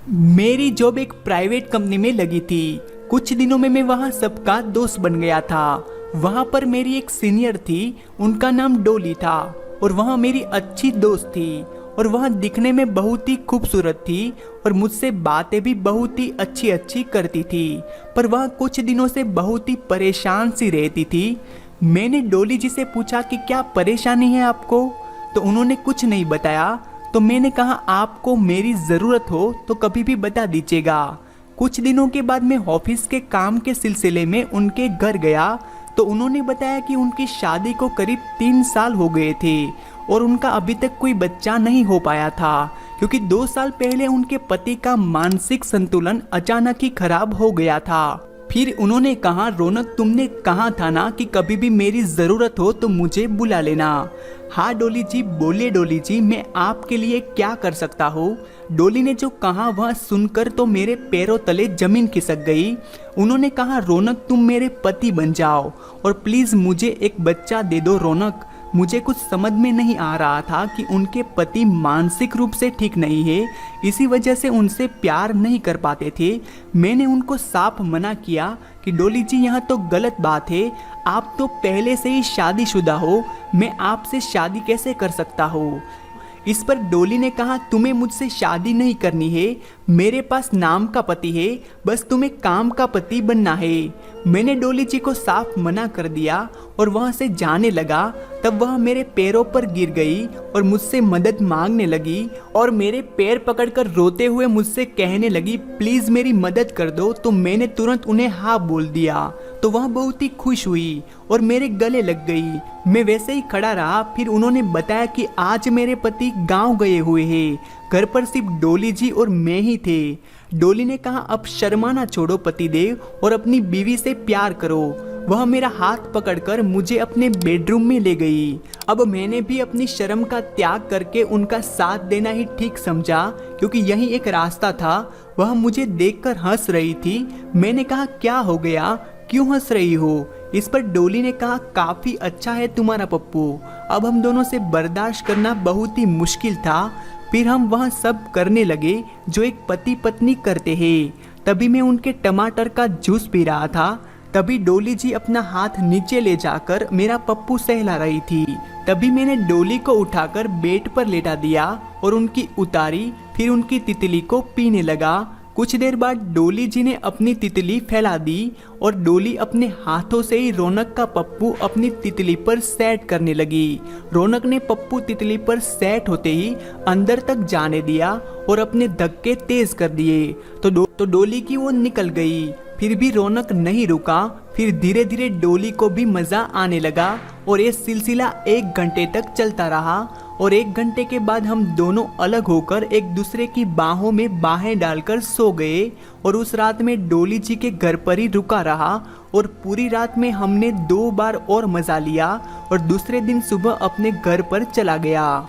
मेरी जॉब एक private company में लगी थी। कुछ दिनों में मैं वहाँ सबका दोस्त बन गया था। वहाँ पर मेरी एक सीनियर थी, उनका नाम डोली था और वहाँ मेरी अच्छी दोस्त थी और वह दिखने में बहुत ही खूबसूरत थी और मुझसे बातें भी बहुत ही अच्छी अच्छी करती थी। पर वह कुछ दिनों से बहुत ही परेशान सी रहती थी। मैंने डोली जी से पूछा कि क्या परेशानी है आपको, तो उन्होंने कुछ नहीं बताया। तो मैंने कहा आपको मेरी ज़रूरत हो तो कभी भी बता दीजिएगा। कुछ दिनों के बाद मैं ऑफिस के काम के सिलसिले में उनके घर गया तो उन्होंने बताया कि उनकी शादी को करीब 3 साल हो गए थे और उनका अभी तक कोई बच्चा नहीं हो पाया था, क्योंकि 2 साल पहले उनके पति का मानसिक संतुलन अचानक ही खराब हो गया था। फिर उन्होंने कहा, रौनक तुमने कहा था ना कि कभी भी मेरी ज़रूरत हो तो मुझे बुला लेना। हाँ डोली जी, बोलिए डोली जी, मैं आपके लिए क्या कर सकता हूँ। डोली ने जो कहा वह सुनकर तो मेरे पैरों तले जमीन खिसक गई। उन्होंने कहा, रौनक तुम मेरे पति बन जाओ और प्लीज़ मुझे एक बच्चा दे दो रौनक। मुझे कुछ समझ में नहीं आ रहा था कि उनके पति मानसिक रूप से ठीक नहीं है, इसी वजह से उनसे प्यार नहीं कर पाते थे। मैंने उनको साफ मना किया कि डोली जी यहाँ तो गलत बात है, आप तो पहले से ही शादीशुदा हो, मैं आपसे शादी कैसे कर सकता हूँ। इस पर डोली ने कहा, तुम्हें मुझसे शादी नहीं करनी है, मेरे पास नाम का पति है, बस तुम्हें काम का पति बनना है। मैंने डोली जी को साफ मना कर दिया और वहाँ से जाने लगा। तब वह मेरे पैरों पर गिर गई और मुझसे मदद मांगने लगी और मेरे पैर पकड़कर रोते हुए मुझसे कहने लगी, प्लीज़ मेरी मदद कर दो। तो मैंने तुरंत उन्हें हाँ बोल दिया तो वह बहुत ही खुश हुई और मेरे गले लग गई। मैं वैसे ही खड़ा रहा। फिर उन्होंने बताया कि आज मेरे पति गांव गए हुए हैं, घर पर सिर्फ डोली जी और मैं ही थे। डोली ने कहा, अब शर्माना छोड़ो पतिदेव और अपनी बीवी से प्यार करो। वह मेरा हाथ पकड़कर मुझे अपने बेडरूम में ले गई। अब मैंने भी अपनी शर्म का त्याग करके उनका साथ देना ही ठीक समझा, क्योंकि यही एक रास्ता था। वह मुझे देखकर हंस रही थी। मैंने कहा, क्या हो गया, क्यों हंस रही हो। इस पर डोली ने कहा, काफ़ी अच्छा है तुम्हारा पप्पू। अब हम दोनों से बर्दाश्त करना बहुत ही मुश्किल था। फिर हम वह सब करने लगे जो एक पति पत्नी करते हैं। तभी मैं उनके टमाटर का जूस पी रहा था। तभी डोली जी अपना हाथ नीचे ले जाकर मेरा पप्पू सहला रही थी। तभी मैंने डोली को उठाकर बेड पर लेटा दिया और उनकी उतारी, फिर उनकी तितली को पीने लगा। कुछ देर बाद डोली जी ने अपनी तितली फैला दी और डोली अपने हाथों से ही रौनक का पप्पू अपनी तितली पर सेट करने लगी। रौनक ने पप्पू तितली पर सेट होते ही अंदर तक जाने दिया और अपने धक्के तेज कर दिए तो डोली की वो निकल गई। फिर भी रौनक नहीं रुका। फिर धीरे धीरे डोली को भी मज़ा आने लगा और ये सिलसिला 1 घंटे तक चलता रहा। और 1 घंटे के बाद हम दोनों अलग होकर एक दूसरे की बाहों में बाहें डालकर सो गए और उस रात में डोली जी के घर पर ही रुका रहा। और पूरी रात में हमने 2 बार और मज़ा लिया और दूसरे दिन सुबह अपने घर पर चला गया।